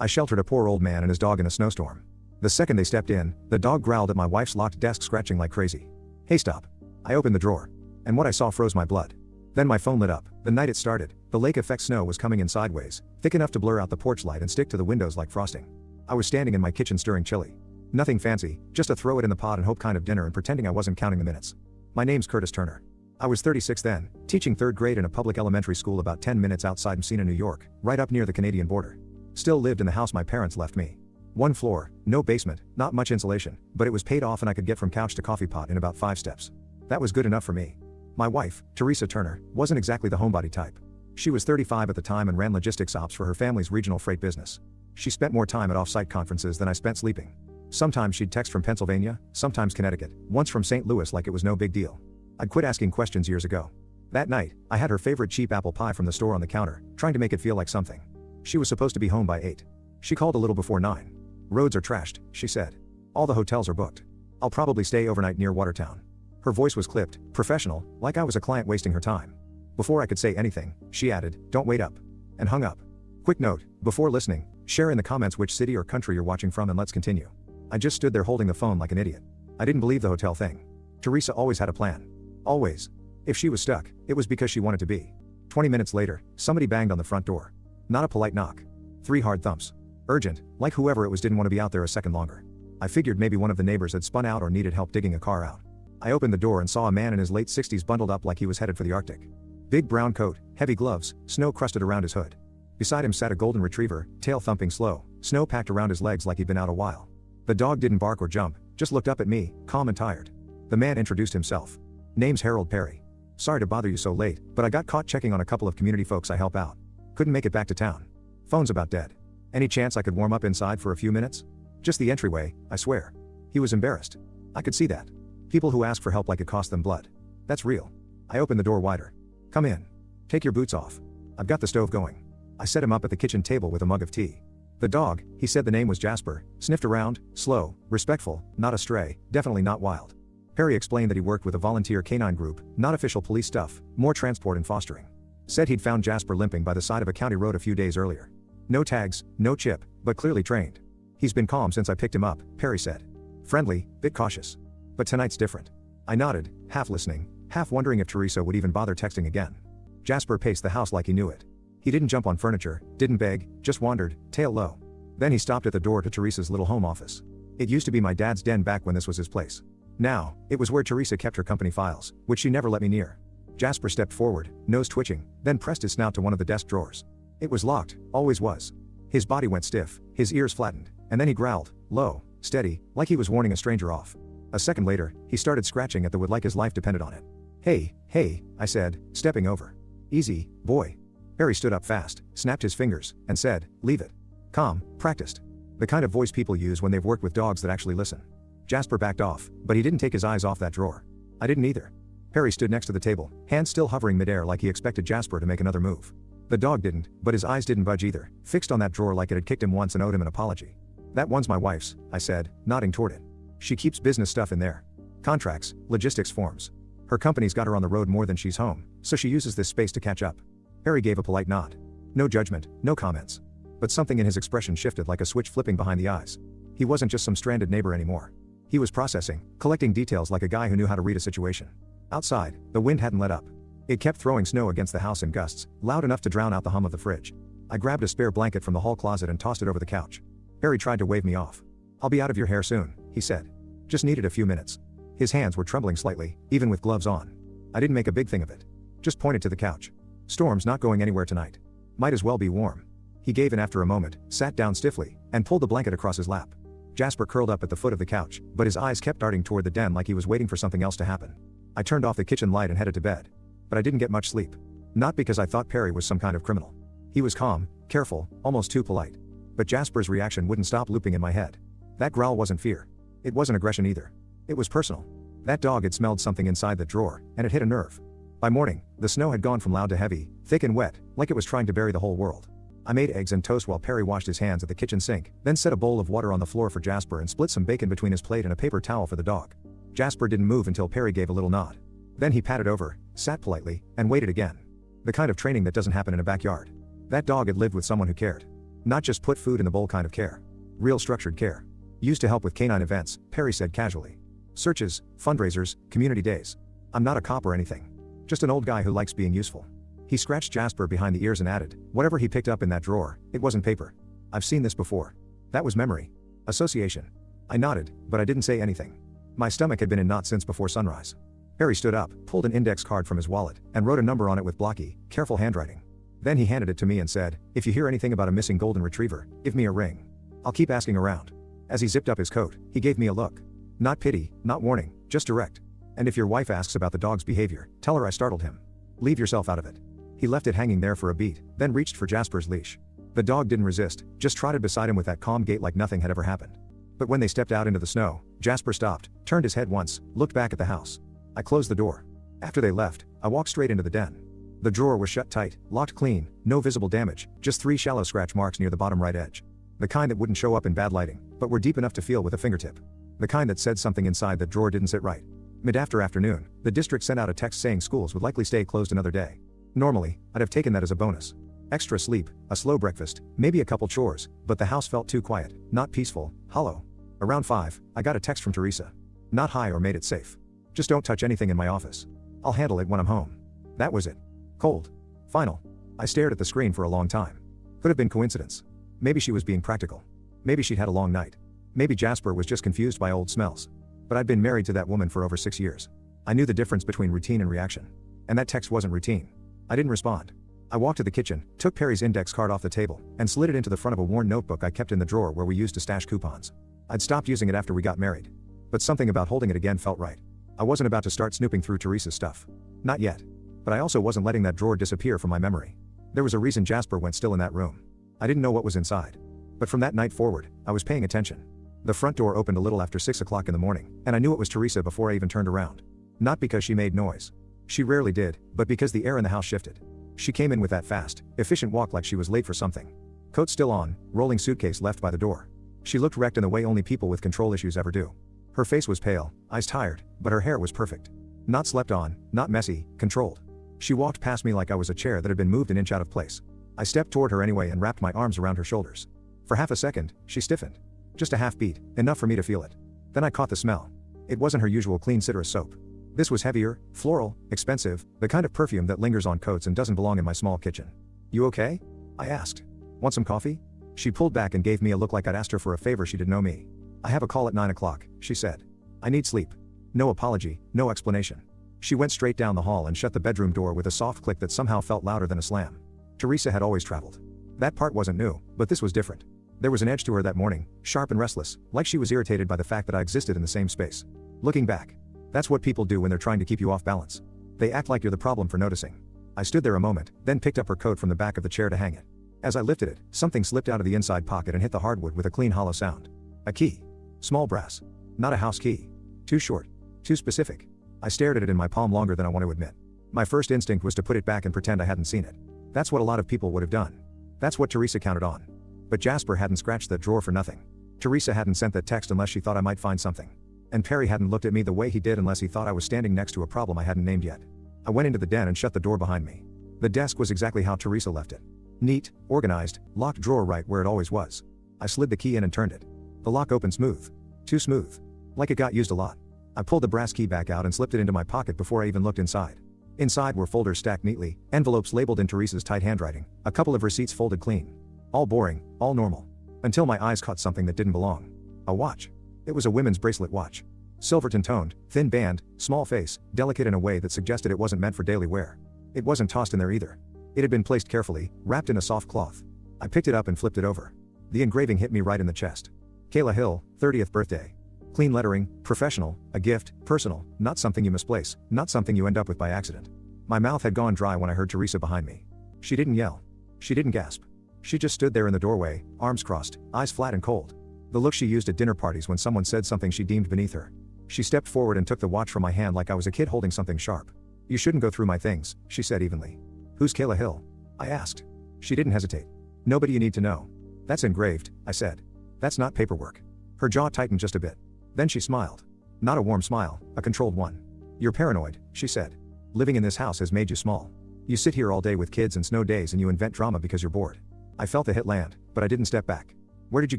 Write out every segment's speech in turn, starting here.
I sheltered a poor old man and his dog in a snowstorm. The second they stepped in, the dog growled at my wife's locked desk, scratching like crazy. Hey, stop. I opened the drawer. And what I saw froze my blood. Then my phone lit up. The night it started, the lake effect snow was coming in sideways, thick enough to blur out the porch light and stick to the windows like frosting. I was standing in my kitchen stirring chili. Nothing fancy, just a throw it in the pot and hope kind of dinner and pretending I wasn't counting the minutes. My name's Curtis Turner. I was 36 then, teaching 3rd grade in a public elementary school about 10 minutes outside Messina, New York, right up near the Canadian border. Still lived in the house my parents left me. 1 floor, no basement, not much insulation, but it was paid off and I could get from couch to coffee pot in about 5 steps. That was good enough for me. My wife, Teresa Turner, wasn't exactly the homebody type. She was 35 at the time and ran logistics ops for her family's regional freight business. She spent more time at off-site conferences than I spent sleeping. Sometimes she'd text from Pennsylvania, sometimes Connecticut, once from St. Louis like it was no big deal. I'd quit asking questions years ago. That night, I had her favorite cheap apple pie from the store on the counter, trying to make it feel like something. She was supposed to be home by 8. She called a little before 9. Roads are trashed, she said. All the hotels are booked. I'll probably stay overnight near Watertown. Her voice was clipped, professional, like I was a client wasting her time. Before I could say anything, she added, "Don't wait up." And hung up. Quick note, before listening, share in the comments which city or country you're watching from and let's continue. I just stood there holding the phone like an idiot. I didn't believe the hotel thing. Teresa always had a plan. Always. If she was stuck, it was because she wanted to be. 20 minutes later, somebody banged on the front door. Not a polite knock. 3 hard thumps. Urgent, like whoever it was didn't want to be out there a second longer. I figured maybe one of the neighbors had spun out or needed help digging a car out. I opened the door and saw a man in his late 60s bundled up like he was headed for the Arctic. Big brown coat, heavy gloves, snow crusted around his hood. Beside him sat a golden retriever, tail thumping slow, snow packed around his legs like he'd been out a while. The dog didn't bark or jump, just looked up at me, calm and tired. The man introduced himself. "Name's Harold Perry. Sorry to bother you so late, but I got caught checking on a couple of community folks I help out. Couldn't make it back to town. Phone's about dead. Any chance I could warm up inside for a few minutes? Just the entryway, I swear." He was embarrassed. I could see that. People who ask for help like it cost them blood. That's real. I opened the door wider. "Come in. Take your boots off. I've got the stove going." I set him up at the kitchen table with a mug of tea. The dog, he said the name was Jasper, sniffed around, slow, respectful, not a stray, definitely not wild. Perry explained that he worked with a volunteer canine group, not official police stuff, more transport and fostering. Said he'd found Jasper limping by the side of a county road a few days earlier. No tags, no chip, but clearly trained. "He's been calm since I picked him up," Perry said. "Friendly, bit cautious. But tonight's different." I nodded, half listening, half wondering if Teresa would even bother texting again. Jasper paced the house like he knew it. He didn't jump on furniture, didn't beg, just wandered, tail low. Then he stopped at the door to Teresa's little home office. It used to be my dad's den back when this was his place. Now, it was where Teresa kept her company files, which she never let me near. Jasper stepped forward, nose twitching, then pressed his snout to one of the desk drawers. It was locked, always was. His body went stiff, his ears flattened, and then he growled, low, steady, like he was warning a stranger off. A second later, he started scratching at the wood like his life depended on it. Hey, I said, stepping over. "Easy, boy." Perry stood up fast, snapped his fingers, and said, "Leave it." Calm, practiced. The kind of voice people use when they've worked with dogs that actually listen. Jasper backed off, but he didn't take his eyes off that drawer. I didn't either. Perry stood next to the table, hands still hovering midair like he expected Jasper to make another move. The dog didn't, but his eyes didn't budge either, fixed on that drawer like it had kicked him once and owed him an apology. "That one's my wife's," I said, nodding toward it. "She keeps business stuff in there. Contracts, logistics forms. Her company's got her on the road more than she's home, so she uses this space to catch up." Perry gave a polite nod. No judgment, no comments. But something in his expression shifted like a switch flipping behind the eyes. He wasn't just some stranded neighbor anymore. He was processing, collecting details like a guy who knew how to read a situation. Outside, the wind hadn't let up. It kept throwing snow against the house in gusts, loud enough to drown out the hum of the fridge. I grabbed a spare blanket from the hall closet and tossed it over the couch. Perry tried to wave me off. "I'll be out of your hair soon," he said. "Just needed a few minutes." His hands were trembling slightly, even with gloves on. I didn't make a big thing of it. Just pointed to the couch. "Storm's not going anywhere tonight. Might as well be warm." He gave in after a moment, sat down stiffly, and pulled the blanket across his lap. Jasper curled up at the foot of the couch, but his eyes kept darting toward the den like he was waiting for something else to happen. I turned off the kitchen light and headed to bed. But I didn't get much sleep. Not because I thought Perry was some kind of criminal. He was calm, careful, almost too polite. But Jasper's reaction wouldn't stop looping in my head. That growl wasn't fear. It wasn't aggression either. It was personal. That dog had smelled something inside the drawer, and it hit a nerve. By morning, the snow had gone from loud to heavy, thick and wet, like it was trying to bury the whole world. I made eggs and toast while Perry washed his hands at the kitchen sink, then set a bowl of water on the floor for Jasper and split some bacon between his plate and a paper towel for the dog. Jasper didn't move until Perry gave a little nod. Then he patted over, sat politely, and waited again. The kind of training that doesn't happen in a backyard. That dog had lived with someone who cared. Not just put food in the bowl kind of care. Real structured care. Used to help with canine events, Perry said casually. Searches, fundraisers, community days. I'm not a cop or anything. Just an old guy who likes being useful. He scratched Jasper behind the ears and added, whatever he picked up in that drawer, it wasn't paper. I've seen this before. That was memory. Association. I nodded, but I didn't say anything. My stomach had been in knots since before sunrise. Perry stood up, pulled an index card from his wallet, and wrote a number on it with blocky, careful handwriting. Then he handed it to me and said, if you hear anything about a missing golden retriever, give me a ring. I'll keep asking around. As he zipped up his coat, he gave me a look. Not pity, not warning, just direct. And if your wife asks about the dog's behavior, tell her I startled him. Leave yourself out of it. He left it hanging there for a beat, then reached for Jasper's leash. The dog didn't resist, just trotted beside him with that calm gait like nothing had ever happened. But when they stepped out into the snow, Jasper stopped, turned his head once, looked back at the house. I closed the door. After they left, I walked straight into the den. The drawer was shut tight, locked clean, no visible damage, just 3 shallow scratch marks near the bottom right edge. The kind that wouldn't show up in bad lighting, but were deep enough to feel with a fingertip. The kind that said something inside that drawer didn't sit right. Mid-afternoon, the district sent out a text saying schools would likely stay closed another day. Normally, I'd have taken that as a bonus. Extra sleep, a slow breakfast, maybe a couple chores, but the house felt too quiet, not peaceful, hollow. Around 5, I got a text from Teresa. Not hi or made it safe. Just don't touch anything in my office. I'll handle it when I'm home. That was it. Cold. Final. I stared at the screen for a long time. Could have been coincidence. Maybe she was being practical. Maybe she'd had a long night. Maybe Jasper was just confused by old smells. But I'd been married to that woman for over 6 years. I knew the difference between routine and reaction. And that text wasn't routine. I didn't respond. I walked to the kitchen, took Perry's index card off the table, and slid it into the front of a worn notebook I kept in the drawer where we used to stash coupons. I'd stopped using it after we got married. But something about holding it again felt right. I wasn't about to start snooping through Teresa's stuff. Not yet. But I also wasn't letting that drawer disappear from my memory. There was a reason Jasper went still in that room. I didn't know what was inside. But from that night forward, I was paying attention. The front door opened a little after 6 o'clock in the morning, and I knew it was Teresa before I even turned around. Not because she made noise. She rarely did, but because the air in the house shifted. She came in with that fast, efficient walk like she was late for something. Coat still on, rolling suitcase left by the door. She looked wrecked in the way only people with control issues ever do. Her face was pale, eyes tired, but her hair was perfect. Not slept on, not messy, controlled. She walked past me like I was a chair that had been moved an inch out of place. I stepped toward her anyway and wrapped my arms around her shoulders. For half a second, she stiffened. Just a half beat, enough for me to feel it. Then I caught the smell. It wasn't her usual clean citrus soap. This was heavier, floral, expensive, the kind of perfume that lingers on coats and doesn't belong in my small kitchen. You okay? I asked. Want some coffee? She pulled back and gave me a look like I'd asked her for a favor she didn't know me. I have a call at 9 o'clock, she said. I need sleep. No apology, no explanation. She went straight down the hall and shut the bedroom door with a soft click that somehow felt louder than a slam. Teresa had always traveled. That part wasn't new, but this was different. There was an edge to her that morning, sharp and restless, like she was irritated by the fact that I existed in the same space. Looking back, that's what people do when they're trying to keep you off balance. They act like you're the problem for noticing. I stood there a moment, then picked up her coat from the back of the chair to hang it. As I lifted it, something slipped out of the inside pocket and hit the hardwood with a clean hollow sound. A key. Small brass. Not a house key. Too short. Too specific. I stared at it in my palm longer than I want to admit. My first instinct was to put it back and pretend I hadn't seen it. That's what a lot of people would have done. That's what Teresa counted on. But Jasper hadn't scratched that drawer for nothing. Teresa hadn't sent that text unless she thought I might find something. And Perry hadn't looked at me the way he did unless he thought I was standing next to a problem I hadn't named yet. I went into the den and shut the door behind me. The desk was exactly how Teresa left it. Neat, organized, locked drawer right where it always was. I slid the key in and turned it. The lock opened smooth. Too smooth. Like it got used a lot. I pulled the brass key back out and slipped it into my pocket before I even looked inside. Inside were folders stacked neatly, envelopes labeled in Teresa's tight handwriting, a couple of receipts folded clean. All boring, all normal. Until my eyes caught something that didn't belong. A watch. It was a women's bracelet watch. Silverton toned, thin band, small face, delicate in a way that suggested it wasn't meant for daily wear. It wasn't tossed in there either. It had been placed carefully, wrapped in a soft cloth. I picked it up and flipped it over. The engraving hit me right in the chest. Kayla Hill, 30th birthday. Clean lettering, professional, a gift, personal, not something you misplace, not something you end up with by accident. My mouth had gone dry when I heard Teresa behind me. She didn't yell. She didn't gasp. She just stood there in the doorway, arms crossed, eyes flat and cold. The look she used at dinner parties when someone said something she deemed beneath her. She stepped forward and took the watch from my hand like I was a kid holding something sharp. You shouldn't go through my things, she said evenly. Who's Kayla Hill? I asked. She didn't hesitate. Nobody you need to know. That's engraved, I said. That's not paperwork. Her jaw tightened just a bit. Then she smiled. Not a warm smile, a controlled one. You're paranoid, she said. Living in this house has made you small. You sit here all day with kids and snow days and you invent drama because you're bored. I felt the hit land, but I didn't step back. Where did you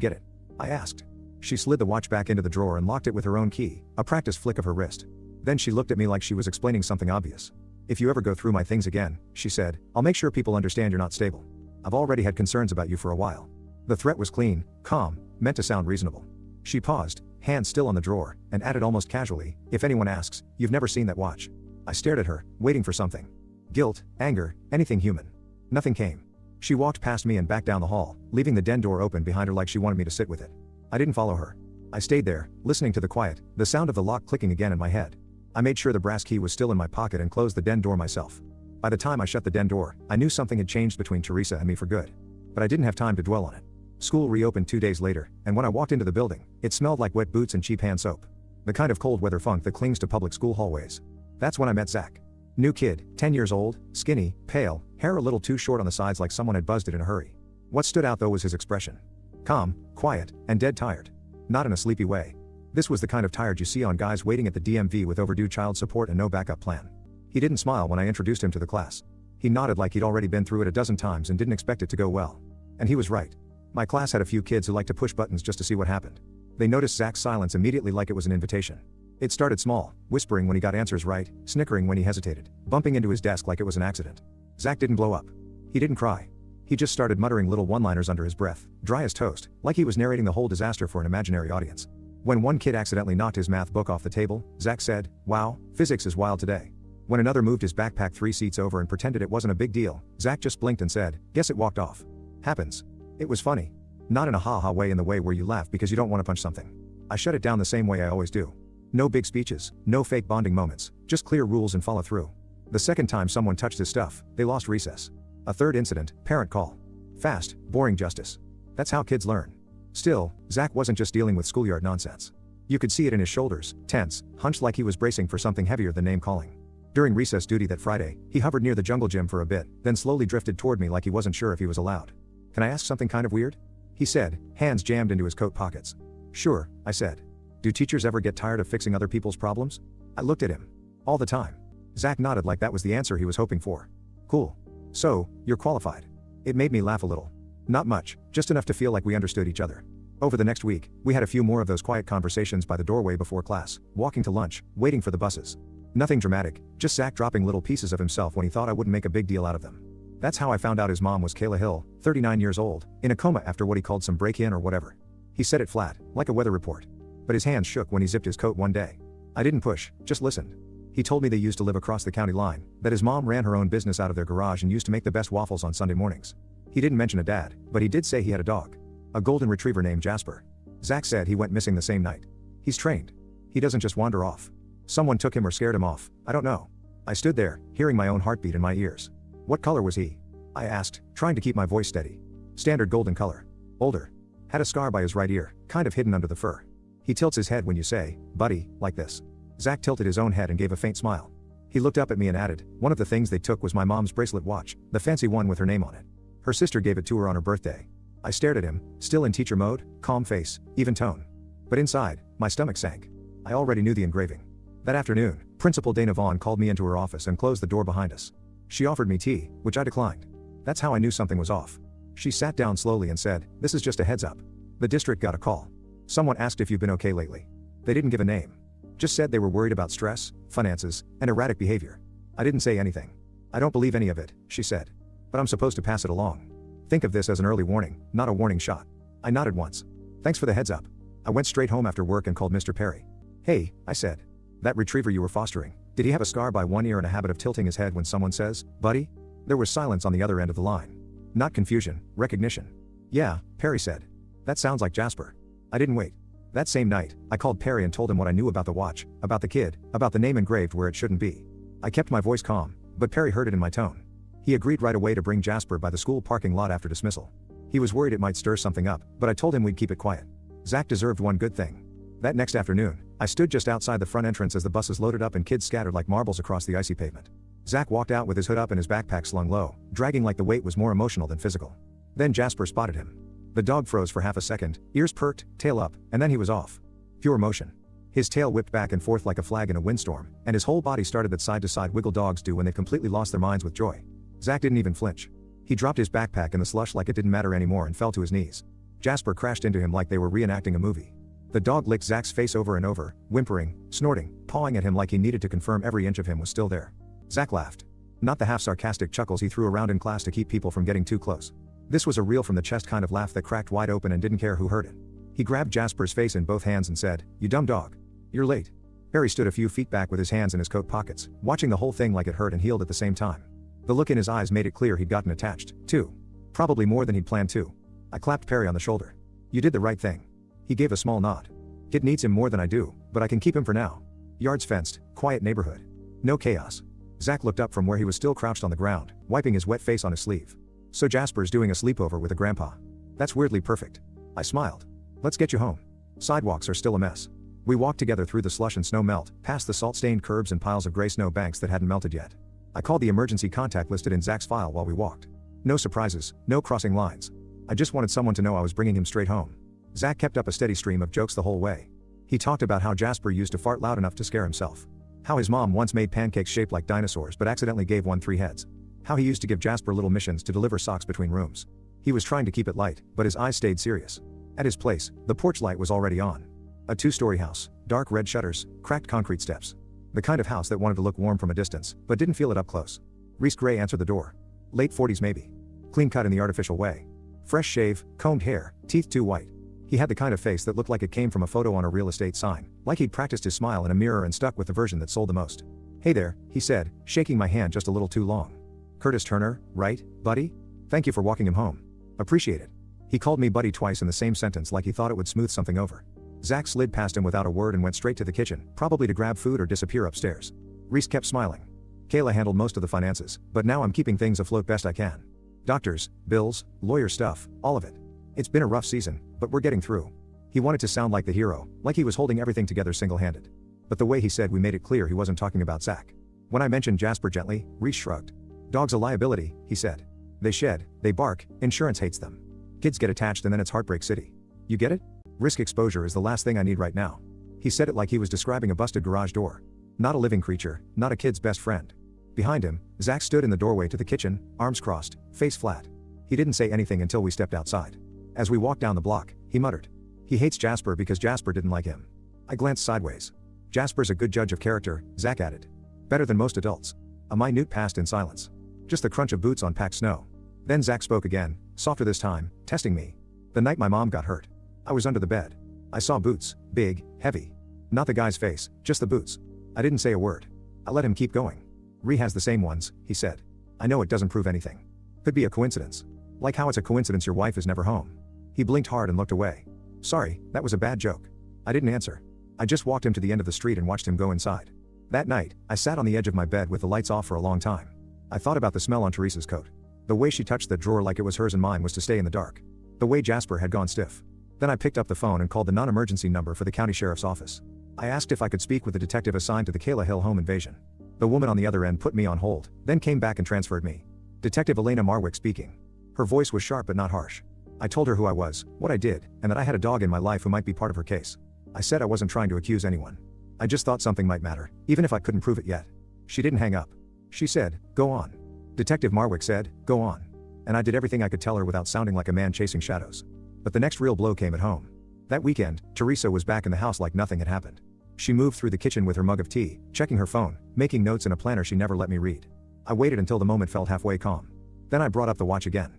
get it? I asked. She slid the watch back into the drawer and locked it with her own key, a practiced flick of her wrist. Then she looked at me like she was explaining something obvious. If you ever go through my things again, she said, I'll make sure people understand you're not stable. I've already had concerns about you for a while. The threat was clean, calm, meant to sound reasonable. She paused, hand still on the drawer, and added almost casually, if anyone asks, you've never seen that watch. I stared at her, waiting for something. Guilt, anger, anything human. Nothing came. She walked past me and back down the hall, leaving the den door open behind her like she wanted me to sit with it. I didn't follow her. I stayed there, listening to the quiet, the sound of the lock clicking again in my head. I made sure the brass key was still in my pocket and closed the den door myself. By the time I shut the den door, I knew something had changed between Teresa and me for good. But I didn't have time to dwell on it. School reopened 2 days later, and when I walked into the building, it smelled like wet boots and cheap hand soap. The kind of cold weather funk that clings to public school hallways. That's when I met Zach. New kid, 10 years old, skinny, pale, hair a little too short on the sides like someone had buzzed it in a hurry. What stood out though was his expression. Calm, quiet, and dead tired. Not in a sleepy way. This was the kind of tired you see on guys waiting at the DMV with overdue child support and no backup plan. He didn't smile when I introduced him to the class. He nodded like he'd already been through it a dozen times and didn't expect it to go well. And he was right. My class had a few kids who liked to push buttons just to see what happened. They noticed Zach's silence immediately like it was an invitation. It started small, whispering when he got answers right, snickering when he hesitated, bumping into his desk like it was an accident. Zach didn't blow up. He didn't cry. He just started muttering little one-liners under his breath, dry as toast, like he was narrating the whole disaster for an imaginary audience. When one kid accidentally knocked his math book off the table, Zach said, "Wow, physics is wild today." When another moved his backpack 3 seats over and pretended it wasn't a big deal, Zach just blinked and said, "Guess it walked off." Happens. It was funny. Not in a ha-ha way, in the way where you laugh because you don't want to punch something. I shut it down the same way I always do. No big speeches, no fake bonding moments, just clear rules and follow through. The second time someone touched his stuff, they lost recess. A third incident, parent call. Fast, boring justice. That's how kids learn. Still, Zach wasn't just dealing with schoolyard nonsense. You could see it in his shoulders, tense, hunched like he was bracing for something heavier than name calling. During recess duty that Friday, he hovered near the jungle gym for a bit, then slowly drifted toward me like he wasn't sure if he was allowed. "Can I ask something kind of weird?" he said, hands jammed into his coat pockets. "Sure," I said. "Do teachers ever get tired of fixing other people's problems?" I looked at him. "All the time." Zach nodded like that was the answer he was hoping for. "Cool. So, you're qualified." It made me laugh a little. Not much, just enough to feel like we understood each other. Over the next week, we had a few more of those quiet conversations by the doorway before class, walking to lunch, waiting for the buses. Nothing dramatic, just Zach dropping little pieces of himself when he thought I wouldn't make a big deal out of them. That's how I found out his mom was Kayla Hill, 39 years old, in a coma after what he called some break-in or whatever. He said it flat, like a weather report. But his hands shook when he zipped his coat one day. I didn't push, just listened. He told me they used to live across the county line, that his mom ran her own business out of their garage and used to make the best waffles on Sunday mornings. He didn't mention a dad, but he did say he had a dog. A golden retriever named Jasper. Zach said he went missing the same night. He's trained. He doesn't just wander off. Someone took him or scared him off, I don't know. I stood there, hearing my own heartbeat in my ears. "What color was he?" I asked, trying to keep my voice steady. "Standard golden color. Older. Had a scar by his right ear, kind of hidden under the fur. He tilts his head when you say, 'Buddy,' like this." Zach tilted his own head and gave a faint smile. He looked up at me and added, "One of the things they took was my mom's bracelet watch, the fancy one with her name on it. Her sister gave it to her on her birthday." I stared at him, still in teacher mode, calm face, even tone. But inside, my stomach sank. I already knew the engraving. That afternoon, Principal Dana Vaughn called me into her office and closed the door behind us. She offered me tea, which I declined. That's how I knew something was off. She sat down slowly and said, "This is just a heads up. The district got a call. Someone asked if you've been okay lately. They didn't give a name. Just said they were worried about stress, finances, and erratic behavior." I didn't say anything. "I don't believe any of it," she said. "But I'm supposed to pass it along. Think of this as an early warning, not a warning shot." I nodded once. "Thanks for the heads up." I went straight home after work and called Mr. Perry. "Hey," I said. "That retriever you were fostering, did he have a scar by one ear and a habit of tilting his head when someone says, 'Buddy'?" There was silence on the other end of the line. Not confusion, recognition. "Yeah," Perry said. "That sounds like Jasper." I didn't wait. That same night, I called Perry and told him what I knew about the watch, about the kid, about the name engraved where it shouldn't be. I kept my voice calm, but Perry heard it in my tone. He agreed right away to bring Jasper by the school parking lot after dismissal. He was worried it might stir something up, but I told him we'd keep it quiet. Zach deserved one good thing. That next afternoon, I stood just outside the front entrance as the buses loaded up and kids scattered like marbles across the icy pavement. Zach walked out with his hood up and his backpack slung low, dragging like the weight was more emotional than physical. Then Jasper spotted him. The dog froze for half a second, ears perked, tail up, and then he was off. Pure motion. His tail whipped back and forth like a flag in a windstorm, and his whole body started that side-to-side wiggle dogs do when they've completely lost their minds with joy. Zach didn't even flinch. He dropped his backpack in the slush like it didn't matter anymore and fell to his knees. Jasper crashed into him like they were reenacting a movie. The dog licked Zach's face over and over, whimpering, snorting, pawing at him like he needed to confirm every inch of him was still there. Zach laughed. Not the half-sarcastic chuckles he threw around in class to keep people from getting too close. This was a real from-the-chest kind of laugh that cracked wide open and didn't care who heard it. He grabbed Jasper's face in both hands and said, "You dumb dog. You're late." Harry stood a few feet back with his hands in his coat pockets, watching the whole thing like it hurt and healed at the same time. The look in his eyes made it clear he'd gotten attached, too. Probably more than he'd planned to. I clapped Perry on the shoulder. "You did the right thing." He gave a small nod. "Kid needs him more than I do, but I can keep him for now. Yards fenced, quiet neighborhood. No chaos." Zach looked up from where he was still crouched on the ground, wiping his wet face on his sleeve. "So Jasper's doing a sleepover with a grandpa. That's weirdly perfect." I smiled. "Let's get you home." Sidewalks are still a mess. We walked together through the slush and snow melt, past the salt-stained curbs and piles of gray snow banks that hadn't melted yet. I called the emergency contact listed in Zach's file while we walked. No surprises, no crossing lines. I just wanted someone to know I was bringing him straight home. Zach kept up a steady stream of jokes the whole way. He talked about how Jasper used to fart loud enough to scare himself. How his mom once made pancakes shaped like dinosaurs but accidentally gave one 3 heads. How he used to give Jasper little missions to deliver socks between rooms. He was trying to keep it light, but his eyes stayed serious. At his place, the porch light was already on. A 2-story house, dark red shutters, cracked concrete steps. The kind of house that wanted to look warm from a distance, but didn't feel it up close. Reese Gray answered the door. Late 40s maybe. Clean cut in the artificial way. Fresh shave, combed hair, teeth too white. He had the kind of face that looked like it came from a photo on a real estate sign, like he'd practiced his smile in a mirror and stuck with the version that sold the most. "Hey there," he said, shaking my hand just a little too long. "Curtis Turner, right, buddy? Thank you for walking him home. Appreciate it." He called me buddy twice in the same sentence like he thought it would smooth something over. Zach slid past him without a word and went straight to the kitchen, probably to grab food or disappear upstairs. Reese kept smiling. "Kayla handled most of the finances, but now I'm keeping things afloat best I can. Doctors, bills, lawyer stuff, all of it. It's been a rough season, but we're getting through." He wanted to sound like the hero, like he was holding everything together single-handed. But the way he said we made it clear he wasn't talking about Zach. When I mentioned Jasper gently, Reese shrugged. "Dog's a liability," he said. "They shed, they bark, insurance hates them. Kids get attached and then it's Heartbreak City. You get it? Risk exposure is the last thing I need right now." He said it like he was describing a busted garage door. Not a living creature, not a kid's best friend. Behind him, Zach stood in the doorway to the kitchen, arms crossed, face flat. He didn't say anything until we stepped outside. As we walked down the block, he muttered. "He hates Jasper because Jasper didn't like him." I glanced sideways. "Jasper's a good judge of character," Zach added. "Better than most adults." A minute passed in silence. Just the crunch of boots on packed snow. Then Zach spoke again, softer this time, testing me. "The night my mom got hurt. I was under the bed. I saw boots, big, heavy. Not the guy's face, just the boots. I didn't say a word. I let him keep going. Ree has the same ones," he said. "I know it doesn't prove anything. Could be a coincidence. Like how it's a coincidence your wife is never home." He blinked hard and looked away. "Sorry, that was a bad joke." I didn't answer. I just walked him to the end of the street and watched him go inside. That night, I sat on the edge of my bed with the lights off for a long time. I thought about the smell on Teresa's coat. The way she touched the drawer like it was hers and mine was to stay in the dark. The way Jasper had gone stiff. Then I picked up the phone and called the non-emergency number for the county sheriff's office. I asked if I could speak with the detective assigned to the Kayla Hill home invasion. The woman on the other end put me on hold, then came back and transferred me. "Detective Elena Marwick speaking." Her voice was sharp but not harsh. I told her who I was, what I did, and that I had a dog in my life who might be part of her case. I said I wasn't trying to accuse anyone. I just thought something might matter, even if I couldn't prove it yet. She didn't hang up. She said, "Go on." Detective Marwick said, "Go on." And I did everything I could tell her without sounding like a man chasing shadows. But the next real blow came at home. That weekend, Teresa was back in the house like nothing had happened. She moved through the kitchen with her mug of tea, checking her phone, making notes in a planner she never let me read. I waited until the moment felt halfway calm. Then I brought up the watch again.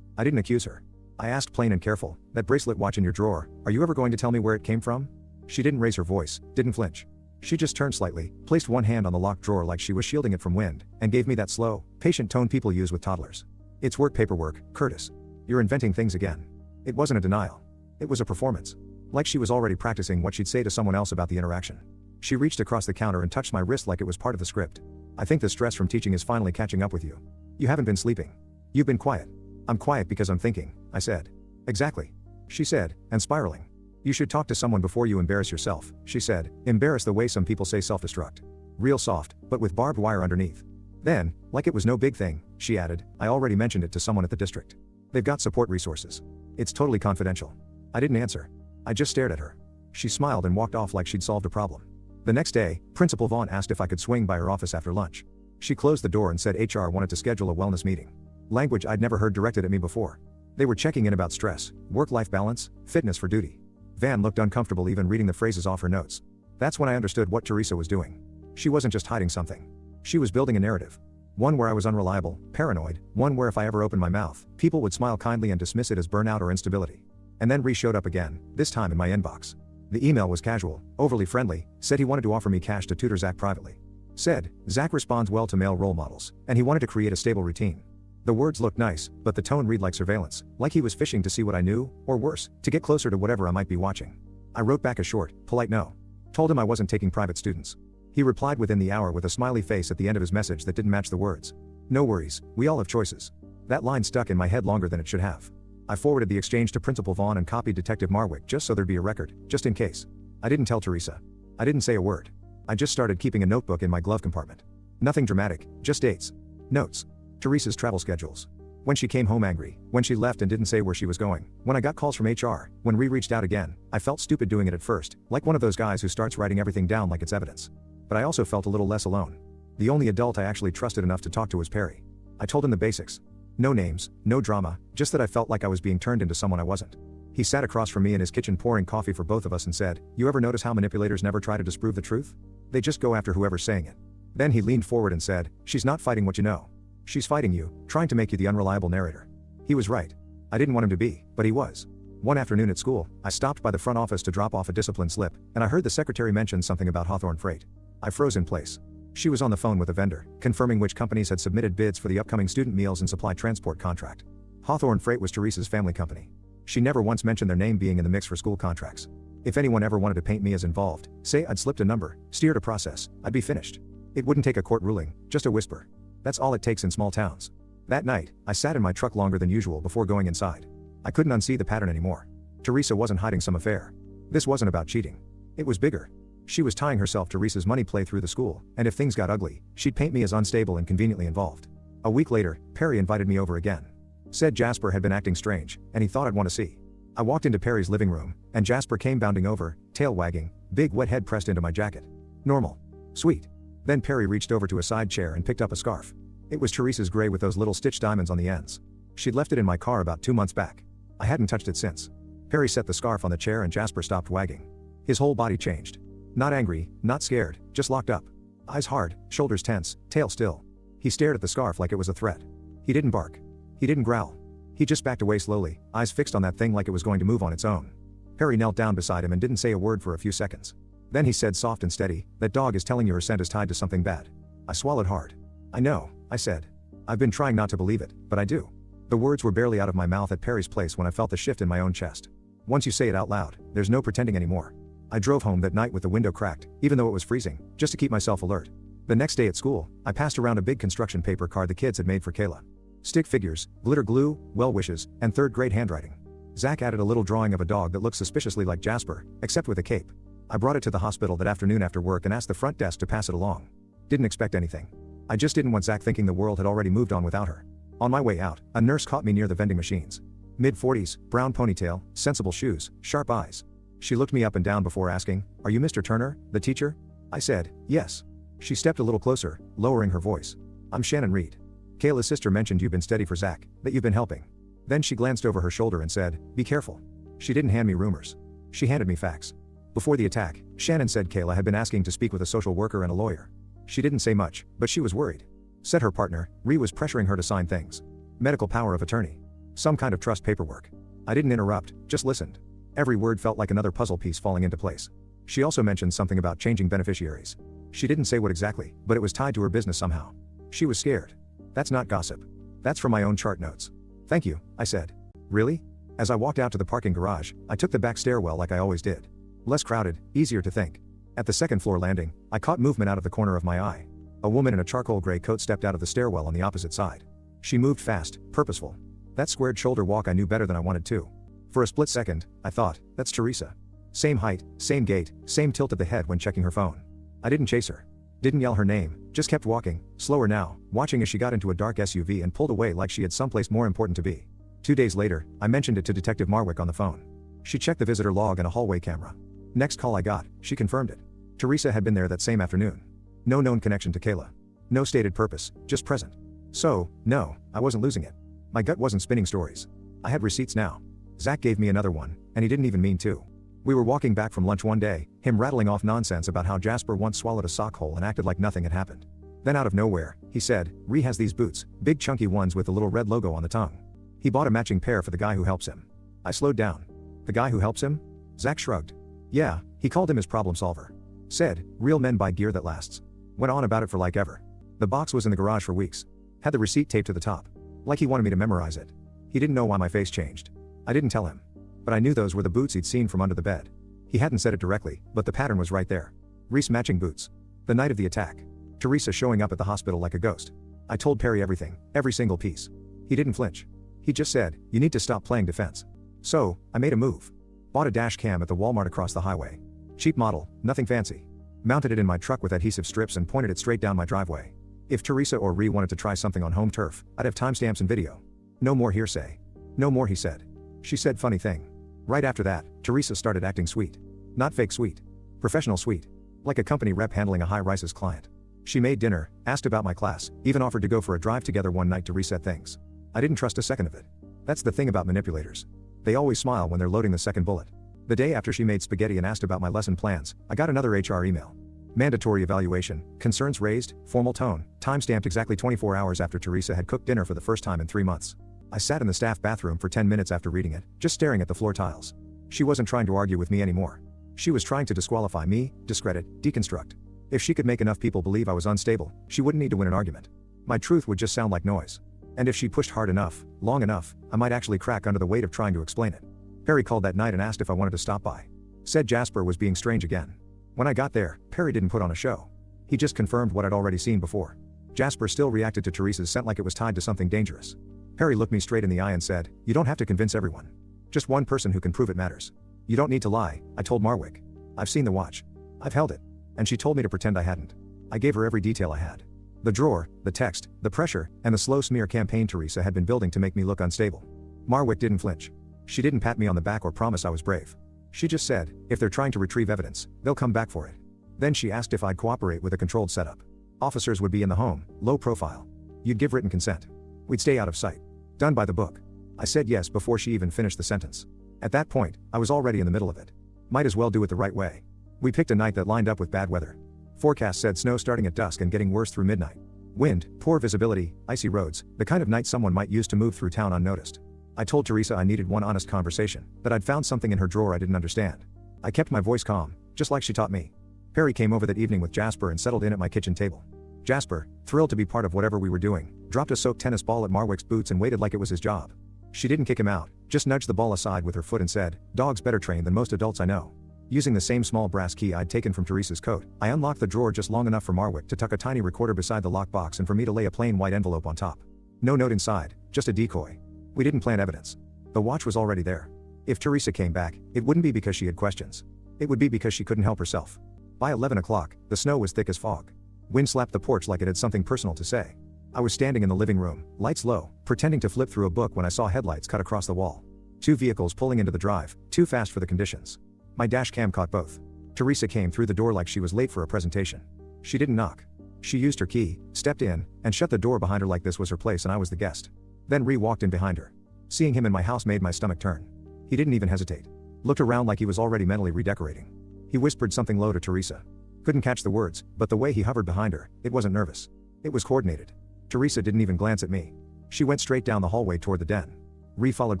I didn't accuse her. I asked plain and careful, "That bracelet watch in your drawer, are you ever going to tell me where it came from?" She didn't raise her voice, didn't flinch. She just turned slightly, placed one hand on the locked drawer like she was shielding it from wind, and gave me that slow, patient tone people use with toddlers. "It's work paperwork, Curtis. You're inventing things again." It wasn't a denial. It was a performance. Like she was already practicing what she'd say to someone else about the interaction. She reached across the counter and touched my wrist like it was part of the script. "I think the stress from teaching is finally catching up with you. You haven't been sleeping. You've been quiet." "I'm quiet because I'm thinking," I said. "Exactly," she said, and spiraling. "You should talk to someone before you embarrass yourself," she said, embarrass the way some people say self-destruct. "Real soft, but with barbed wire underneath." Then, like it was no big thing, she added, "I already mentioned it to someone at the district. They've got support resources. It's totally confidential." I didn't answer. I just stared at her. She smiled and walked off like she'd solved a problem. The next day, Principal Vaughn asked if I could swing by her office after lunch. She closed the door and said HR wanted to schedule a wellness meeting. Language I'd never heard directed at me before. They were checking in about stress, work-life balance, fitness for duty. Van looked uncomfortable even reading the phrases off her notes. That's when I understood what Teresa was doing. She wasn't just hiding something. She was building a narrative. One where I was unreliable, paranoid, one where if I ever opened my mouth, people would smile kindly and dismiss it as burnout or instability. And then Ree showed up again, this time in my inbox. The email was casual, overly friendly, said he wanted to offer me cash to tutor Zach privately. Said, Zach responds well to male role models, and he wanted to create a stable routine. The words looked nice, but the tone read like surveillance, like he was fishing to see what I knew, or worse, to get closer to whatever I might be watching. I wrote back a short, polite no. Told him I wasn't taking private students. He replied within the hour with a smiley face at the end of his message that didn't match the words. No worries, we all have choices. That line stuck in my head longer than it should have. I forwarded the exchange to Principal Vaughn and copied Detective Marwick just so there'd be a record, just in case. I didn't tell Teresa. I didn't say a word. I just started keeping a notebook in my glove compartment. Nothing dramatic, just dates. Notes. Teresa's travel schedules. When she came home angry, when she left and didn't say where she was going, when I got calls from HR, when Ree reached out again, I felt stupid doing it at first, like one of those guys who starts writing everything down like it's evidence. But I also felt a little less alone. The only adult I actually trusted enough to talk to was Perry. I told him the basics. No names, no drama, just that I felt like I was being turned into someone I wasn't. He sat across from me in his kitchen pouring coffee for both of us and said, "You ever notice how manipulators never try to disprove the truth? They just go after whoever's saying it." Then he leaned forward and said, "She's not fighting what you know. She's fighting you, trying to make you the unreliable narrator." He was right. I didn't want him to be, but he was. One afternoon at school, I stopped by the front office to drop off a discipline slip, and I heard the secretary mention something about Hawthorne Freight. I froze in place. She was on the phone with a vendor, confirming which companies had submitted bids for the upcoming student meals and supply transport contract. Hawthorne Freight was Teresa's family company. She never once mentioned their name being in the mix for school contracts. If anyone ever wanted to paint me as involved, say I'd slipped a number, steered a process, I'd be finished. It wouldn't take a court ruling, just a whisper. That's all it takes in small towns. That night, I sat in my truck longer than usual before going inside. I couldn't unsee the pattern anymore. Teresa wasn't hiding some affair. This wasn't about cheating. It was bigger. She was tying herself to Reese's money play through the school, and if things got ugly, she'd paint me as unstable and conveniently involved. A week later, Perry invited me over again. Said Jasper had been acting strange, and he thought I'd want to see. I walked into Perry's living room, and Jasper came bounding over, tail wagging, big wet head pressed into my jacket. Normal. Sweet. Then Perry reached over to a side chair and picked up a scarf. It was Teresa's gray with those little stitched diamonds on the ends. She'd left it in my car about 2 months back. I hadn't touched it since. Perry set the scarf on the chair and Jasper stopped wagging. His whole body changed. Not angry, not scared, just locked up. Eyes hard, shoulders tense, tail still. He stared at the scarf like it was a threat. He didn't bark. He didn't growl. He just backed away slowly, eyes fixed on that thing like it was going to move on its own. Perry knelt down beside him and didn't say a word for a few seconds. Then he said soft and steady, "That dog is telling you her scent is tied to something bad." I swallowed hard. "I know," I said. "I've been trying not to believe it, but I do." The words were barely out of my mouth at Perry's place when I felt the shift in my own chest. Once you say it out loud, there's no pretending anymore. I drove home that night with the window cracked, even though it was freezing, just to keep myself alert. The next day at school, I passed around a big construction paper card the kids had made for Kayla. Stick figures, glitter glue, well wishes, and third-grade handwriting. Zach added a little drawing of a dog that looked suspiciously like Jasper, except with a cape. I brought it to the hospital that afternoon after work and asked the front desk to pass it along. Didn't expect anything. I just didn't want Zach thinking the world had already moved on without her. On my way out, a nurse caught me near the vending machines. Mid-40s, brown ponytail, sensible shoes, sharp eyes. She looked me up and down before asking, "Are you Mr. Turner, the teacher?" I said, "Yes." She stepped a little closer, lowering her voice. "I'm Shannon Reed. Kayla's sister mentioned you've been steady for Zach, that you've been helping." Then she glanced over her shoulder and said, "Be careful." She didn't hand me rumors. She handed me facts. Before the attack, Shannon said Kayla had been asking to speak with a social worker and a lawyer. She didn't say much, but she was worried. Said her partner, Ree, was pressuring her to sign things. Medical power of attorney. Some kind of trust paperwork. I didn't interrupt, just listened. Every word felt like another puzzle piece falling into place. She also mentioned something about changing beneficiaries. She didn't say what exactly, but it was tied to her business somehow. She was scared. That's not gossip. That's from my own chart notes. "Thank you," I said. "Really?" As I walked out to the parking garage, I took the back stairwell like I always did. Less crowded, easier to think. At the second floor landing, I caught movement out of the corner of my eye. A woman in a charcoal gray coat stepped out of the stairwell on the opposite side. She moved fast, purposeful. That squared shoulder walk I knew better than I wanted to. For a split second, I thought, that's Teresa. Same height, same gait, same tilt of the head when checking her phone. I didn't chase her. Didn't yell her name, just kept walking, slower now, watching as she got into a dark SUV and pulled away like she had someplace more important to be. 2 days later, I mentioned it to Detective Marwick on the phone. She checked the visitor log and a hallway camera. Next call I got, she confirmed it. Teresa had been there that same afternoon. No known connection to Kayla. No stated purpose, just present. So, no, I wasn't losing it. My gut wasn't spinning stories. I had receipts now. Zach gave me another one, and he didn't even mean to. We were walking back from lunch one day, him rattling off nonsense about how Jasper once swallowed a sock hole and acted like nothing had happened. Then out of nowhere, he said, Ree has these boots, big chunky ones with the little red logo on the tongue. He bought a matching pair for the guy who helps him. I slowed down. The guy who helps him? Zach shrugged. Yeah, he called him his problem solver. Said, real men buy gear that lasts. Went on about it for like ever. The box was in the garage for weeks. Had the receipt taped to the top. Like he wanted me to memorize it. He didn't know why my face changed. I didn't tell him. But I knew those were the boots he'd seen from under the bed. He hadn't said it directly, but the pattern was right there. Reese matching boots. The night of the attack. Teresa showing up at the hospital like a ghost. I told Perry everything, every single piece. He didn't flinch. He just said, you need to stop playing defense. So, I made a move. Bought a dash cam at the Walmart across the highway. Cheap model, nothing fancy. Mounted it in my truck with adhesive strips and pointed it straight down my driveway. If Teresa or Ree wanted to try something on home turf, I'd have timestamps and video. No more hearsay. No more, he said. She said funny thing. Right after that, Teresa started acting sweet. Not fake sweet. Professional sweet. Like a company rep handling a high-rises client. She made dinner, asked about my class, even offered to go for a drive together one night to reset things. I didn't trust a second of it. That's the thing about manipulators. They always smile when they're loading the second bullet. The day after she made spaghetti and asked about my lesson plans, I got another HR email. Mandatory evaluation, concerns raised, formal tone, timestamped exactly 24 hours after Teresa had cooked dinner for the first time in 3 months. I sat in the staff bathroom for 10 minutes after reading it, just staring at the floor tiles. She wasn't trying to argue with me anymore. She was trying to disqualify me, discredit, deconstruct. If she could make enough people believe I was unstable, she wouldn't need to win an argument. My truth would just sound like noise. And if she pushed hard enough, long enough, I might actually crack under the weight of trying to explain it. Perry called that night and asked if I wanted to stop by. Said Jasper was being strange again. When I got there, Perry didn't put on a show. He just confirmed what I'd already seen before. Jasper still reacted to Teresa's scent like it was tied to something dangerous. Perry looked me straight in the eye and said, you don't have to convince everyone. Just one person who can prove it matters. You don't need to lie, I told Marwick. I've seen the watch. I've held it. And she told me to pretend I hadn't. I gave her every detail I had. The drawer, the text, the pressure, and the slow smear campaign Teresa had been building to make me look unstable. Marwick didn't flinch. She didn't pat me on the back or promise I was brave. She just said, if they're trying to retrieve evidence, they'll come back for it. Then she asked if I'd cooperate with a controlled setup. Officers would be in the home, low profile. You'd give written consent. We'd stay out of sight. Done by the book. I said yes before she even finished the sentence. At that point, I was already in the middle of it. Might as well do it the right way. We picked a night that lined up with bad weather. Forecast said snow starting at dusk and getting worse through midnight. Wind, poor visibility, icy roads, the kind of night someone might use to move through town unnoticed. I told Teresa I needed one honest conversation, that I'd found something in her drawer I didn't understand. I kept my voice calm, just like she taught me. Perry came over that evening with Jasper and settled in at my kitchen table. Jasper, thrilled to be part of whatever we were doing, dropped a soaked tennis ball at Marwick's boots and waited like it was his job. She didn't kick him out, just nudged the ball aside with her foot and said, dog's better trained than most adults I know. Using the same small brass key I'd taken from Teresa's coat, I unlocked the drawer just long enough for Marwick to tuck a tiny recorder beside the lockbox and for me to lay a plain white envelope on top. No note inside, just a decoy. We didn't plant evidence. The watch was already there. If Teresa came back, it wouldn't be because she had questions. It would be because she couldn't help herself. By 11 o'clock, the snow was thick as fog. Wind slapped the porch like it had something personal to say. I was standing in the living room, lights low, pretending to flip through a book when I saw headlights cut across the wall. 2 vehicles pulling into the drive, too fast for the conditions. My dash cam caught both. Teresa came through the door like she was late for a presentation. She didn't knock. She used her key, stepped in, and shut the door behind her like this was her place and I was the guest. Then Ree walked in behind her. Seeing him in my house made my stomach turn. He didn't even hesitate. Looked around like he was already mentally redecorating. He whispered something low to Teresa. Couldn't catch the words, but the way he hovered behind her, it wasn't nervous. It was coordinated. Teresa didn't even glance at me. She went straight down the hallway toward the den. Ree followed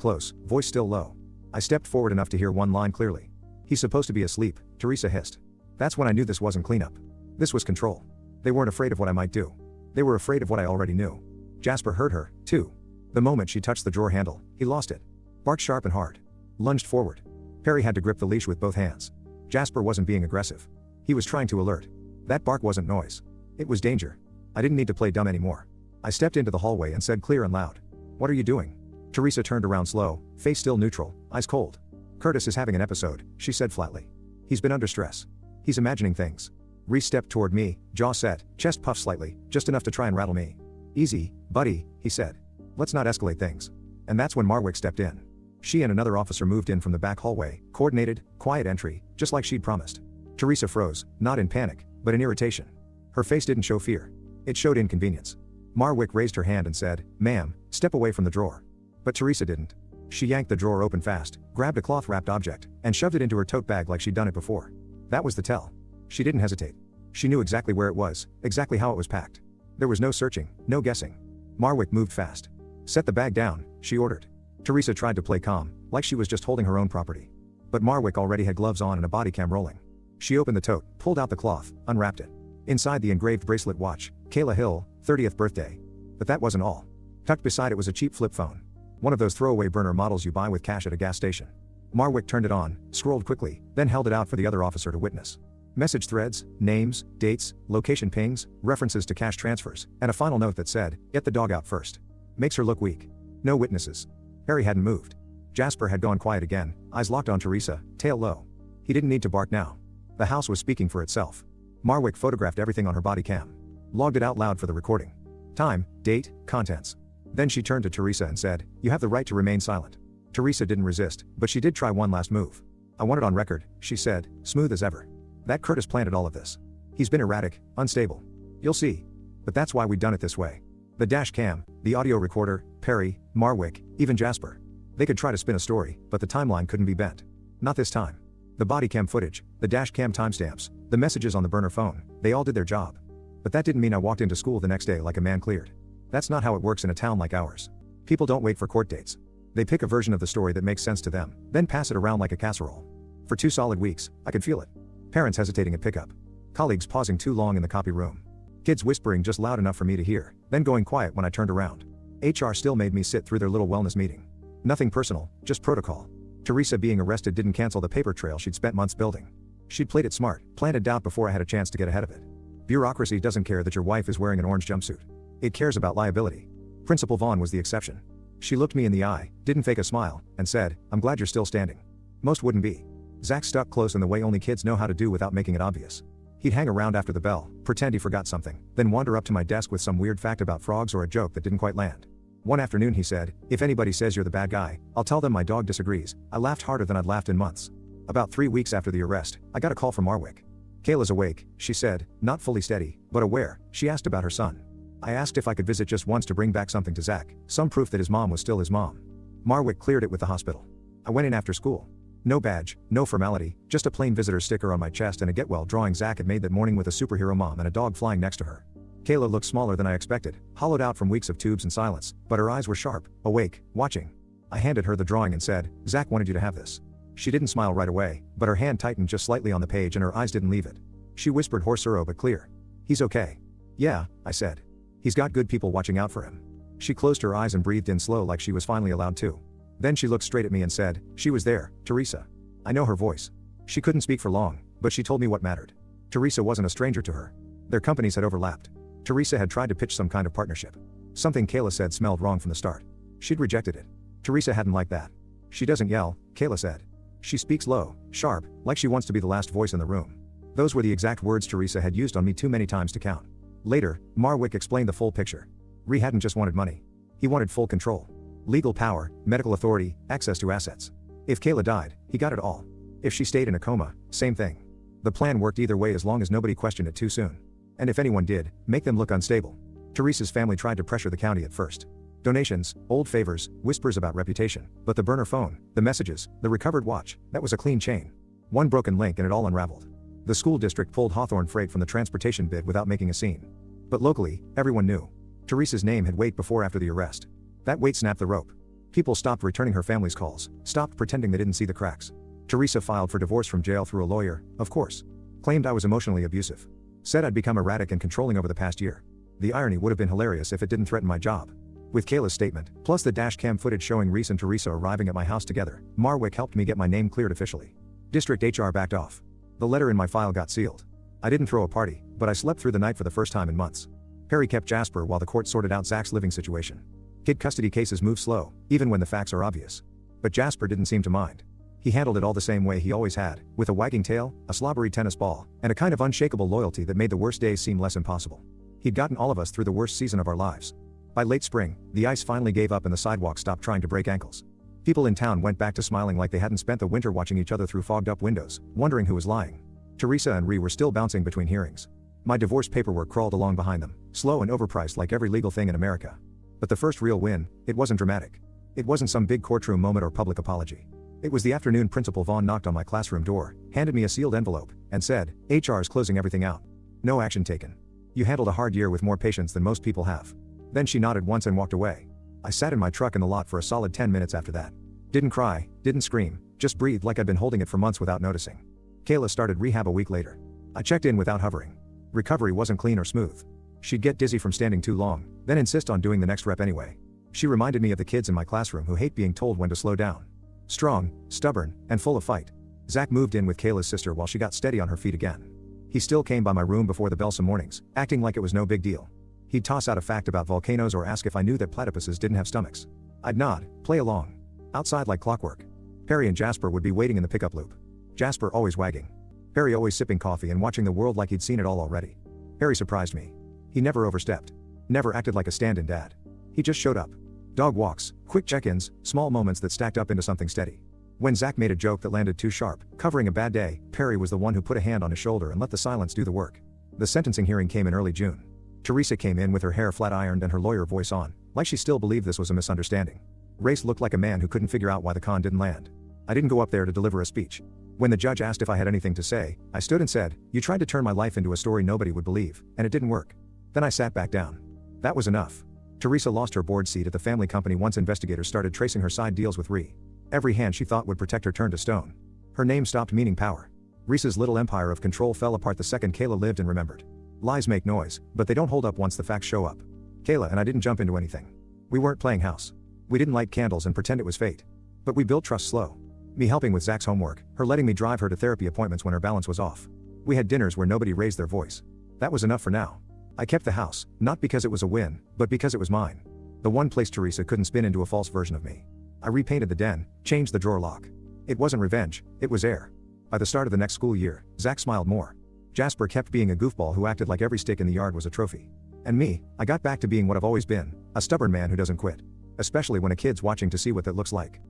close, voice still low. I stepped forward enough to hear one line clearly. He's supposed to be asleep, Teresa hissed. That's when I knew this wasn't cleanup. This was control. They weren't afraid of what I might do. They were afraid of what I already knew. Jasper heard her, too. The moment she touched the drawer handle, he lost it. Barked sharp and hard. Lunged forward. Perry had to grip the leash with both hands. Jasper wasn't being aggressive. He was trying to alert. That bark wasn't noise. It was danger. I didn't need to play dumb anymore. I stepped into the hallway and said clear and loud. What are you doing? Teresa turned around slow, face still neutral, eyes cold. Curtis is having an episode, she said flatly. He's been under stress. He's imagining things. Ree stepped toward me, jaw set, chest puffed slightly, just enough to try and rattle me. Easy, buddy, he said. Let's not escalate things. And that's when Marwick stepped in. She and another officer moved in from the back hallway, coordinated, quiet entry, just like she'd promised. Teresa froze, not in panic, but in irritation. Her face didn't show fear. It showed inconvenience. Marwick raised her hand and said, "Ma'am, step away from the drawer." But Teresa didn't. She yanked the drawer open fast, grabbed a cloth-wrapped object, and shoved it into her tote bag like she'd done it before. That was the tell. She didn't hesitate. She knew exactly where it was, exactly how it was packed. There was no searching, no guessing. Marwick moved fast. "Set the bag down," she ordered. Teresa tried to play calm, like she was just holding her own property. But Marwick already had gloves on and a body cam rolling. She opened the tote, pulled out the cloth, unwrapped it. Inside the engraved bracelet watch, Kayla Hill, 30th birthday. But that wasn't all. Tucked beside it was a cheap flip phone. One of those throwaway burner models you buy with cash at a gas station. Marwick turned it on, scrolled quickly, then held it out for the other officer to witness. Message threads, names, dates, location pings, references to cash transfers, and a final note that said, "Get the dog out first." Makes her look weak. No witnesses. Harry hadn't moved. Jasper had gone quiet again, eyes locked on Teresa, tail low. He didn't need to bark now. The house was speaking for itself. Marwick photographed everything on her body cam. Logged it out loud for the recording. Time, date, contents. Then she turned to Teresa and said, "You have the right to remain silent." Teresa didn't resist, but she did try one last move. "I want it on record," she said, smooth as ever. "That Curtis planted all of this. He's been erratic, unstable. You'll see. But that's why we've done it this way." The dash cam, the audio recorder, Perry, Marwick, even Jasper. They could try to spin a story, but the timeline couldn't be bent. Not this time. The body cam footage, the dash cam timestamps, the messages on the burner phone, they all did their job. But that didn't mean I walked into school the next day like a man cleared. That's not how it works in a town like ours. People don't wait for court dates. They pick a version of the story that makes sense to them, then pass it around like a casserole. For 2 solid weeks, I could feel it. Parents hesitating at pickup. Colleagues pausing too long in the copy room. Kids whispering just loud enough for me to hear, then going quiet when I turned around. HR still made me sit through their little wellness meeting. Nothing personal, just protocol. Teresa being arrested didn't cancel the paper trail she'd spent months building. She'd played it smart, planted doubt before I had a chance to get ahead of it. Bureaucracy doesn't care that your wife is wearing an orange jumpsuit. It cares about liability. Principal Vaughn was the exception. She looked me in the eye, didn't fake a smile, and said, "I'm glad you're still standing." Most wouldn't be. Zach stuck close in the way only kids know how to do without making it obvious. He'd hang around after the bell, pretend he forgot something, then wander up to my desk with some weird fact about frogs or a joke that didn't quite land. One afternoon he said, "If anybody says you're the bad guy, I'll tell them my dog disagrees." I laughed harder than I'd laughed in months. About 3 weeks after the arrest, I got a call from Marwick. "Kayla's awake," she said, not fully steady, but aware. She asked about her son. I asked if I could visit just once to bring back something to Zach, some proof that his mom was still his mom. Marwick cleared it with the hospital. I went in after school. No badge, no formality, just a plain visitor sticker on my chest and a get well drawing Zach had made that morning with a superhero mom and a dog flying next to her. Kayla looked smaller than I expected, hollowed out from weeks of tubes and silence, but her eyes were sharp, awake, watching. I handed her the drawing and said, "Zach wanted you to have this." She didn't smile right away, but her hand tightened just slightly on the page and her eyes didn't leave it. She whispered hoarser but clear. "He's okay." "Yeah," I said. "He's got good people watching out for him." She closed her eyes and breathed in slow like she was finally allowed to. Then she looked straight at me and said, "She was there, Teresa." I know her voice. She couldn't speak for long, but she told me what mattered. Teresa wasn't a stranger to her. Their companies had overlapped. Teresa had tried to pitch some kind of partnership. Something Kayla said smelled wrong from the start. She'd rejected it. Teresa hadn't liked that. "She doesn't yell," Kayla said. "She speaks low, sharp, like she wants to be the last voice in the room." Those were the exact words Teresa had used on me too many times to count. Later, Marwick explained the full picture. Ree hadn't just wanted money. He wanted full control. Legal power, medical authority, access to assets. If Kayla died, he got it all. If she stayed in a coma, same thing. The plan worked either way as long as nobody questioned it too soon. And if anyone did, make them look unstable. Teresa's family tried to pressure the county at first. Donations, old favors, whispers about reputation, but the burner phone, the messages, the recovered watch, that was a clean chain. One broken link and it all unraveled. The school district pulled Hawthorne freight from the transportation bid without making a scene. But locally, everyone knew. Teresa's name had weight before after the arrest. That weight snapped the rope. People stopped returning her family's calls, stopped pretending they didn't see the cracks. Teresa filed for divorce from jail through a lawyer, of course. Claimed I was emotionally abusive. Said I'd become erratic and controlling over the past year. The irony would have been hilarious if it didn't threaten my job. With Kayla's statement, plus the dash cam footage showing Reese and Teresa arriving at my house together, Marwick helped me get my name cleared officially. District HR backed off. The letter in my file got sealed. I didn't throw a party, but I slept through the night for the first time in months. Perry kept Jasper while the court sorted out Zach's living situation. Kid custody cases move slow, even when the facts are obvious. But Jasper didn't seem to mind. He handled it all the same way he always had, with a wagging tail, a slobbery tennis ball, and a kind of unshakable loyalty that made the worst days seem less impossible. He'd gotten all of us through the worst season of our lives. By late spring, the ice finally gave up and the sidewalk stopped trying to break ankles. People in town went back to smiling like they hadn't spent the winter watching each other through fogged up windows, wondering who was lying. Teresa and Ree were still bouncing between hearings. My divorce paperwork crawled along behind them, slow and overpriced like every legal thing in America. But the first real win, it wasn't dramatic. It wasn't some big courtroom moment or public apology. It was the afternoon Principal Vaughn knocked on my classroom door, handed me a sealed envelope, and said, "HR's closing everything out. No action taken. You handled a hard year with more patience than most people have." Then she nodded once and walked away. I sat in my truck in the lot for a solid 10 minutes after that. Didn't cry, didn't scream, just breathed like I'd been holding it for months without noticing. Kayla started rehab a week later. I checked in without hovering. Recovery wasn't clean or smooth. She'd get dizzy from standing too long, then insist on doing the next rep anyway. She reminded me of the kids in my classroom who hate being told when to slow down. Strong, stubborn, and full of fight. Zach moved in with Kayla's sister while she got steady on her feet again. He still came by my room before the bell some mornings, acting like it was no big deal. He'd toss out a fact about volcanoes or ask if I knew that platypuses didn't have stomachs. I'd nod, play along. Outside like clockwork. Perry and Jasper would be waiting in the pickup loop. Jasper always wagging. Perry always sipping coffee and watching the world like he'd seen it all already. Perry surprised me. He never overstepped. Never acted like a stand-in dad. He just showed up. Dog walks, quick check-ins, small moments that stacked up into something steady. When Zach made a joke that landed too sharp, covering a bad day, Perry was the one who put a hand on his shoulder and let the silence do the work. The sentencing hearing came in early June. Teresa came in with her hair flat ironed and her lawyer voice on, like she still believed this was a misunderstanding. Race looked like a man who couldn't figure out why the con didn't land. I didn't go up there to deliver a speech. When the judge asked if I had anything to say, I stood and said, "You tried to turn my life into a story nobody would believe, and it didn't work." Then I sat back down. That was enough. Teresa lost her board seat at the family company once investigators started tracing her side deals with Ree. Every hand she thought would protect her turned to stone. Her name stopped meaning power. Reese's little empire of control fell apart the second Kayla lived and remembered. Lies make noise, but they don't hold up once the facts show up. Kayla and I didn't jump into anything. We weren't playing house. We didn't light candles and pretend it was fate. But we built trust slow. Me helping with Zach's homework, her letting me drive her to therapy appointments when her balance was off. We had dinners where nobody raised their voice. That was enough for now. I kept the house, not because it was a win, but because it was mine. The one place Teresa couldn't spin into a false version of me. I repainted the den, changed the drawer lock. It wasn't revenge, it was air. By the start of the next school year, Zach smiled more. Jasper kept being a goofball who acted like every stick in the yard was a trophy. And me, I got back to being what I've always been, a stubborn man who doesn't quit. Especially when a kid's watching to see what that looks like.